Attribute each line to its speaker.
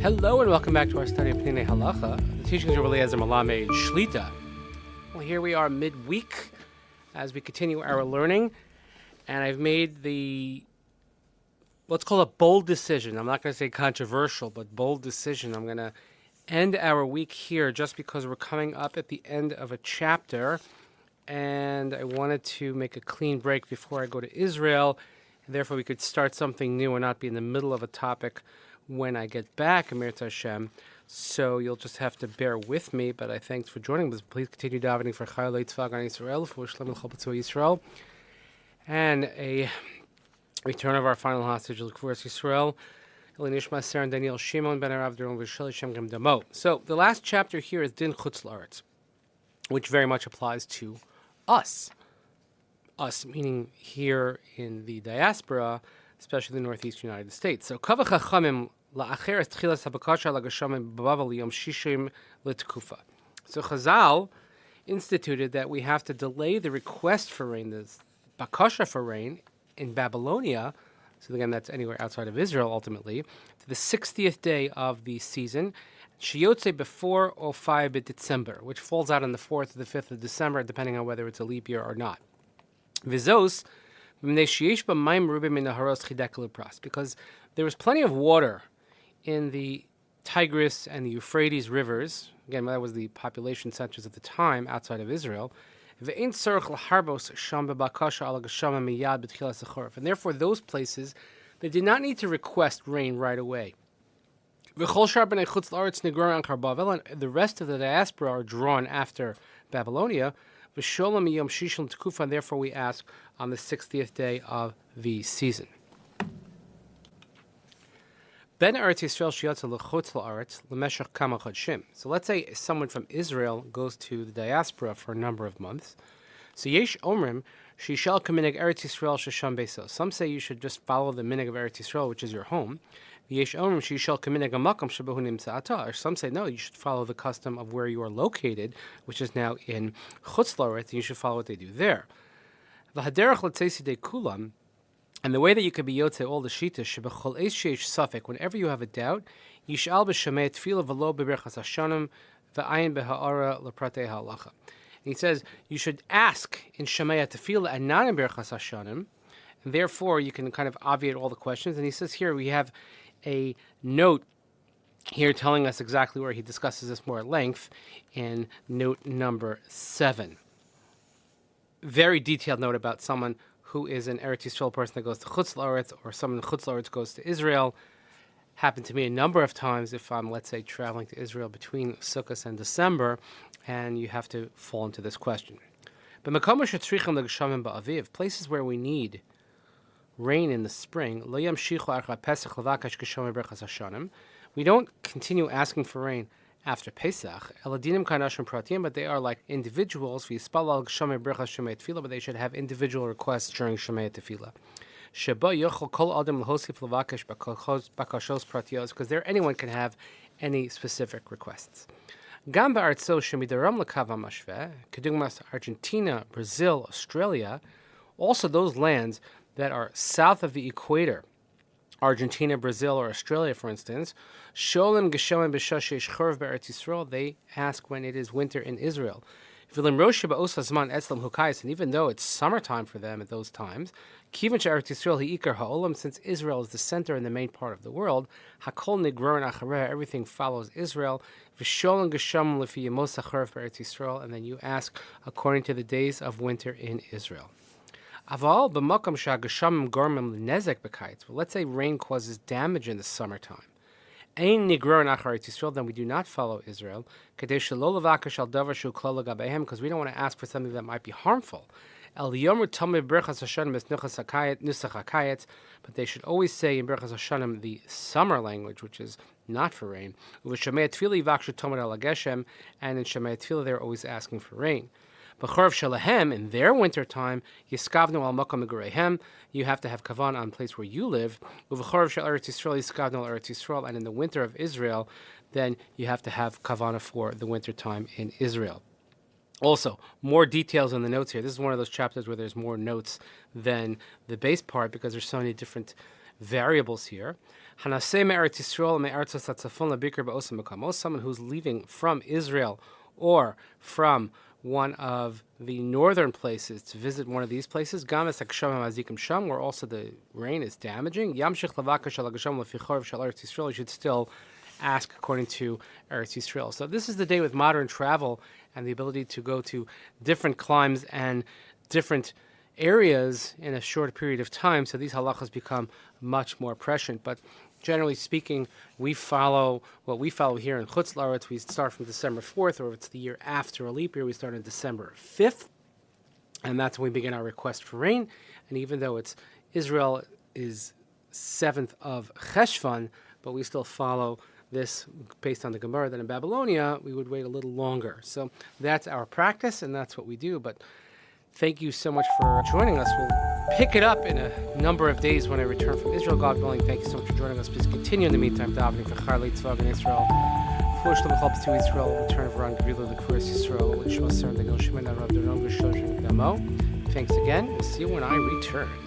Speaker 1: Hello and welcome back to our study of Peninei Halacha, the teachings of Eliezer Malamed Shlita. Well, here we are midweek as we continue our learning, and I've made let's call it bold decision. I'm not going to say controversial, but bold decision. I'm going to end our week here just because we're coming up at the end of a chapter, and I wanted to make a clean break before I go to Israel, and therefore we could start something new and not be in the middle of a topic when I get back, Amir Hashem. So you'll just have to bear with me, but I thanks for joining us. Please continue davening for Chayalei Tzvah Gan Yisrael, for Shlem L'Chol Yisrael, and a return of our final hostage, L'Kvuras Yisrael, Nishmat Sarah Daniel Shimon Ben Arav Duron V'Shel Shem Gem Damo. So the last chapter here is Din Chutz La'aretz, which very much applies to us. Us meaning here in the diaspora, especially the Northeast United States. So Kavach HaChamim La'acher es Tchilas HaBakasha L'Gashamim B'Bavel Yom Shishim L'Tkufa. So Chazal instituted that we have to delay the request for rain, the Bakasha for rain, in Babylonia, so again that's anywhere outside of Israel ultimately, to the 60th day of the season, Shiyotze before or 5 December, which falls out on the 4th or the 5th of December, depending on whether it's a leap year or not. Vizos, because there was plenty of water in the Tigris and the Euphrates rivers. Again, that was the population centers at the time outside of Israel. And therefore, those places, they did not need to request rain right away. And the rest of the diaspora are drawn after Babylonia. And therefore, we ask on the 60th day of the season. Ben Eretz Yisrael sheyatza l'chutz la'aretz l'meshach kama chodshim. So let's say someone from Israel goes to the diaspora for a number of months. So yesh omrim sheyishal kaminig Eretz Yisrael shesham beiso. Some say you should just follow the minig of Eretz Yisrael, which is your home. Yesh omrim sheyishal kaminig hamakom shebehu nimtza'ata. Or some say no, you should follow the custom of where you are located, which is now in chutz la'aretz, and you should follow what they do there. V'haderech l'tzesidei kulam. And the way that you could be yotze all the shitas, shebechol eish sheish safek, whenever you have a doubt, yishal b'shamei tefillah v'lo b'berachas hashanim v'ayin b'ha'ara l'pratei halacha. And he says you should ask in Shemoeh tefillah and not in berachas hashanim, and therefore you can kind of obviate all the questions. And he says here we have a note here telling us exactly where he discusses this more at length in note number 7. Very detailed note about someone who is an Eretz Yisrael person that goes to Chutz La'aretz, or someone in Chutz La'aretz goes to Israel. Happened to me a number of times if I'm, let's say, traveling to Israel between Sukkot and December, and you have to fall into this question. But places where we need rain in the spring, we don't continue asking for rain after Pesach, but they are like individuals, but they should have individual requests during Shemoeh Tefillah. Because there anyone can have any specific requests. Argentina, Brazil, Australia, also those lands that are south of the equator, Argentina, Brazil, or Australia, for instance, they ask when it is winter in Israel. And even though it's summertime for them at those times, since Israel is the center and the main part of the world, everything follows Israel, and then you ask according to the days of winter in Israel. Well, let's say rain causes damage in the summertime. Then we do not follow Israel, because we don't want to ask for something that might be harmful. But they should always say in Berachas Hashanim the summer language, which is not for rain. And in Shemoeh Tefillah they're always asking for rain. B'chorv shalahem, in their winter time, yiskavnu al makom megureihem, you have to have kavan on the place where you live. U'v'chorv shel Eretz Yisrael yiskavnu al Eretz Yisrael, and in the winter of Israel, then you have to have kavana for the winter time in Israel. Also, more details in the notes here. This is one of those chapters where there's more notes than the base part because there's so many different variables here. Someone who's leaving from Israel or from one of the northern places to visit one of these places, where also the rain is damaging, you should still ask according to Eretz Yisrael. So this is the day with modern travel and the ability to go to different climes and different areas in a short period of time. So these halachas become much more prescient. But generally speaking, we follow what we follow here in Chutz La'aretz. We start from December 4th, or if it's the year after a leap year, we start on December 5th. And that's when we begin our request for rain. And even though it's Israel is 7th of Cheshvan, but we still follow this based on the Gemara that in Babylonia we would wait a little longer. So that's our practice and that's what we do. But thank you so much for joining us. We'll pick it up in a number of days when I return from Israel, God willing. Thank you so much for joining us. Please continue in the meantime davening for Charli Tzvag in Israel. Fush to Israel, return of Ran Gvila, the Perez Yisrael, which was Shemoeh Esreh, the Nishmat, Thanks again. We'll see you when I return.